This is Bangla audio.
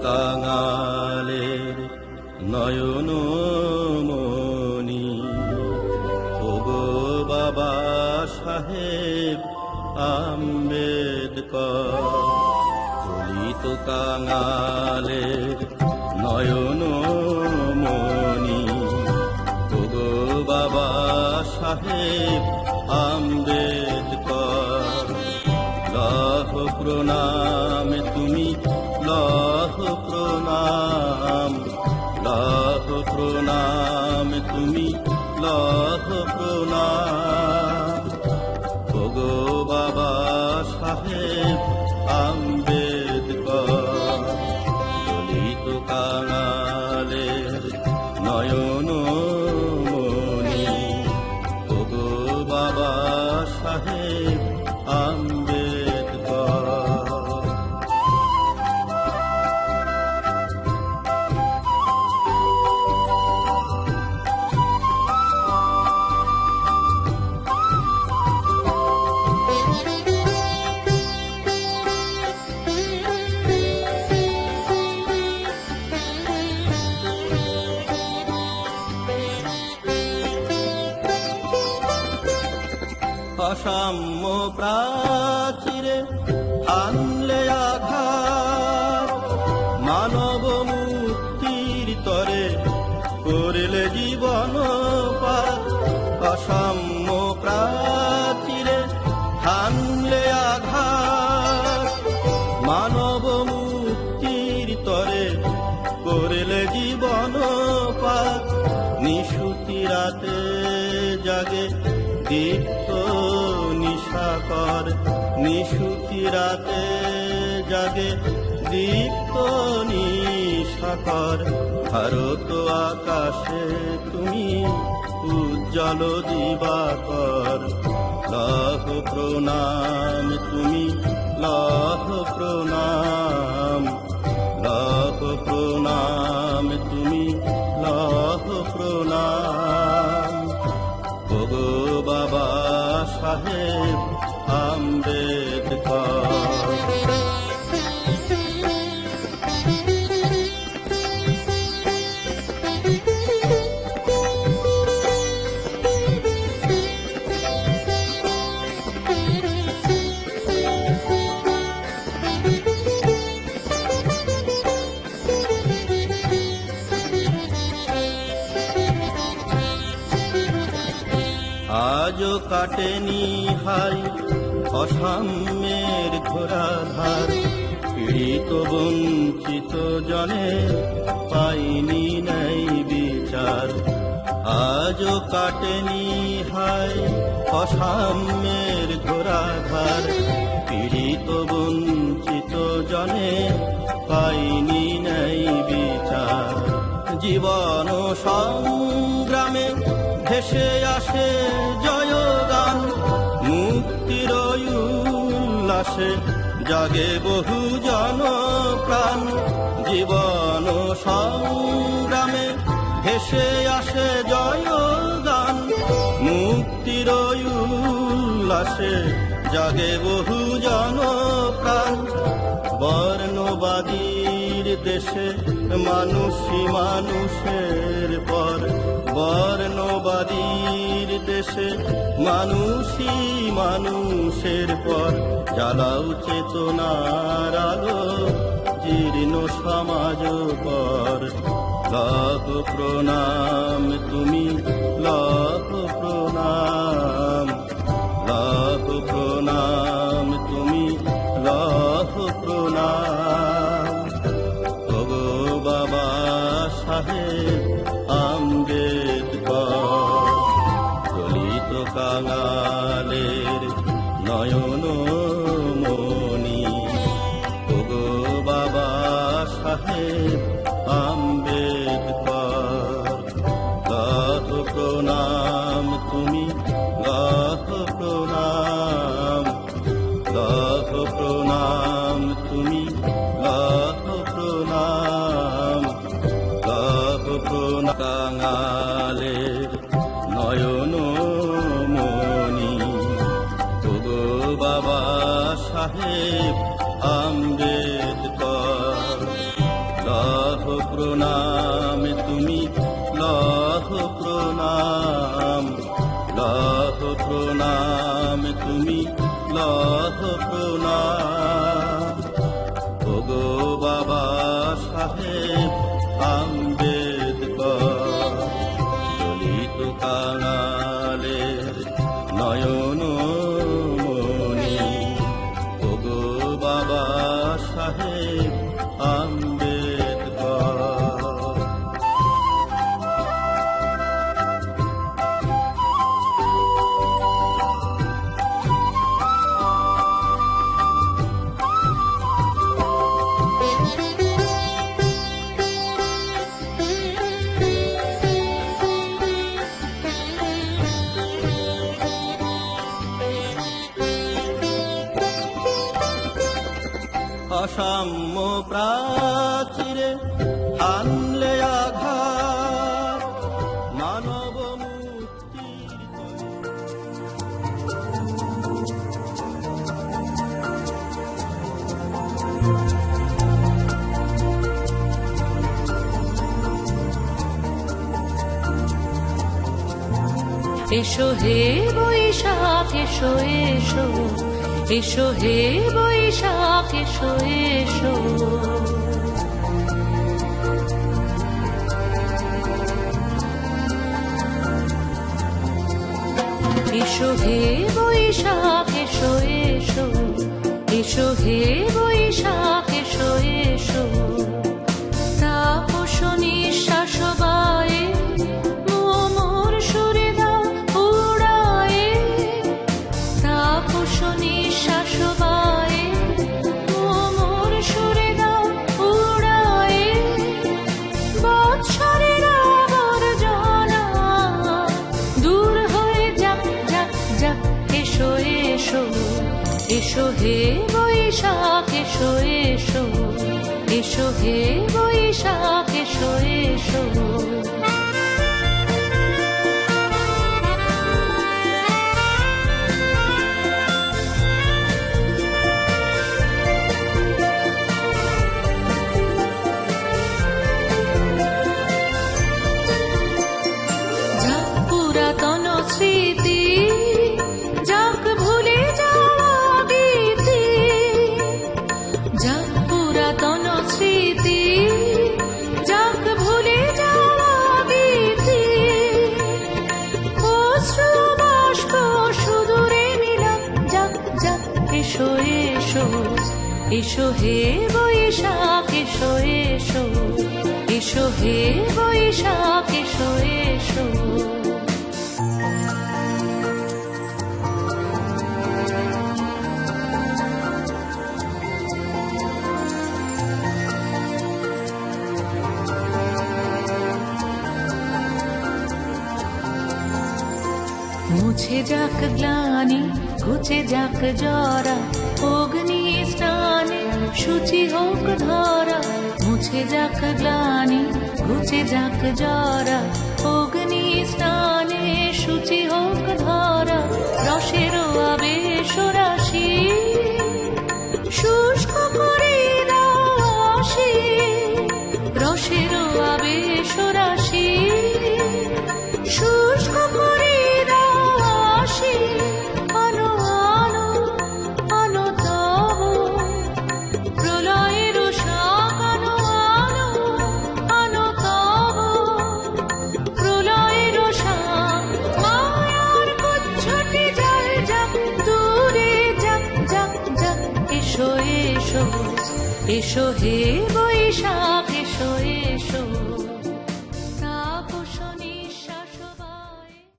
কাঙালের নয়ন মনি। ওগো বাবা সাহেব আম্বেদকর, দলিত কাঙালের নয়ন মনি। ওগো বাবা সাহেব আম্বেদকর, লাখ প্রণাম তুমি, লাখ প্রণাম, লাখ প্রণাম তুমি, লাখ প্রণাম। ওগো বাবা সাহেব আম্বেদকর, দলিত কাঙালের নয়ন মনি। ওগো বাবা সাহেব আম্বেদকর। অসাম্য প্রাচীরে আনলে আঘাত, মানব মুক্তির তরে করলে জীবন পাত। অসাম্য প্রাচীরে আনলে আঘাত, মানব মুক্তির তরে করলে জীবন পাত। নিশুতি রাতে জাগে দীপ্ত নিশাকর, নিশুতি রাতে জাগে দীপ্ত নিশাকর। ভারত আকাশে তুমি উজ্জ্বল দিবাকর, লাখ প্রণাম তুমি, লাখ প্রণাম, লাখ প্রণাম তুমি, লাখ প্রণাম। ওগো বাবা সাহেব আম্বেদকর। আজও কাটেনি হাই অসাম্যের ঘোরাধার, পীড়িত বঞ্চিত জনে পাইনি নাই বিচার। আজও কাটেনি হাই অসাম্যের ঘোরাধার, পীড়িত বঞ্চিত জনে পাইনি নাই বিচার। জীবন সংগ্রামে ভেসে আসে জয়গান, মুক্তির উল্লাসে জাগে বহু জনপ্রাণ। জীবন সংগ্রামে ভেসে আসে জয়গান, মুক্তির উল্লাসে জাগে বহু জনপ্রাণ। বর্ণবাদীর দেশে মানুষই মানুষের পর, বর্ণবাদীর দেশে মানুষই মানুষের পর। জ্বালাও চেতনার আলো জীর্ণ সমাজ পর, লাখ প্রণাম তুমি, লাখ প্রণাম, লাখ প্রণাম তুমি, লাখ প্রণাম। ওগো বাবা সাহেব আম্বেদকর, দলিত কাঙালের নয়ন মনি। ওগো বাবা সাহেব আম্বেদকর, লাখ প্রণাম তুমি, লাখ প্রণাম, লাখ প্রণাম তুমি, লাখ প্রণাম, লাখ প্রণাম। কাঙালের নয়ন মনি। ওগো বাবা সাহেব আম্বেদকর। প্রণাম। ওগো বাবা সাহেব আম্বেদকর, দলিত কাঙালের নয়ন মণি। ওগো বাবা সাহেব আম্বেদকর। অসাম্য প্রাচীরে আনলে আঘাত, মানব মুক্তির এসো হে বৈশাখ এসো এসো, এসো হে বৈশাখ এসো এসো। এসো হে বৈশাখ এসো এসো, এসো হে বৈশাখ এসো এসো। তাপস নিঃশ্বাস বায়ে মোর সুরে দাও উড়ায়ে, তাপস নিঃশ্বাস বায়ে মোর সুরে দাও উড়ায়ে। বৎসরের আবর্জনা দূর হয়ে যাক যাক যাক। এসো এসো, এসো হে বৈশাখ এসো এসো, এসো হে বৈশাখ এসো এসো। যাক পুরাতন স্মৃতি, যাক ভুলে যাওয়া গীতি, যাক পুরাতন স্মৃতি, যাক ভুলে যাওয়া গীতি। অশ্রু বাষ্প সুদূরে মিলাক যাক যাক। এসো এসো, এসো হে বৈশাখ এসো এসো, এসো হে বৈশাখ এসো এসো। মুছে যাক গ্লানি, ঘুচে যাক জরা, অগ্নি স্নানে শুচি হোক ধরা। মুছে যাক গ্লানি, ঘুচে যাক জরা, অগ্নি স্নানে শুচি হোক ধরা। রসের আবেশ রাশি শুষ্ক করে দাও আসি, রসের আবেশ রাশি শুষ্ক করে দাও আসি। আনো আনো আনো তব প্রলয়ের শাক, আনো আনো আনো তব প্রলয়ের শাক। মায়ার কুচ্ছটি জল যাক দূরে যাক যাক যাক। এসো এসো, এসো হে বৈশাখ এসো এসো।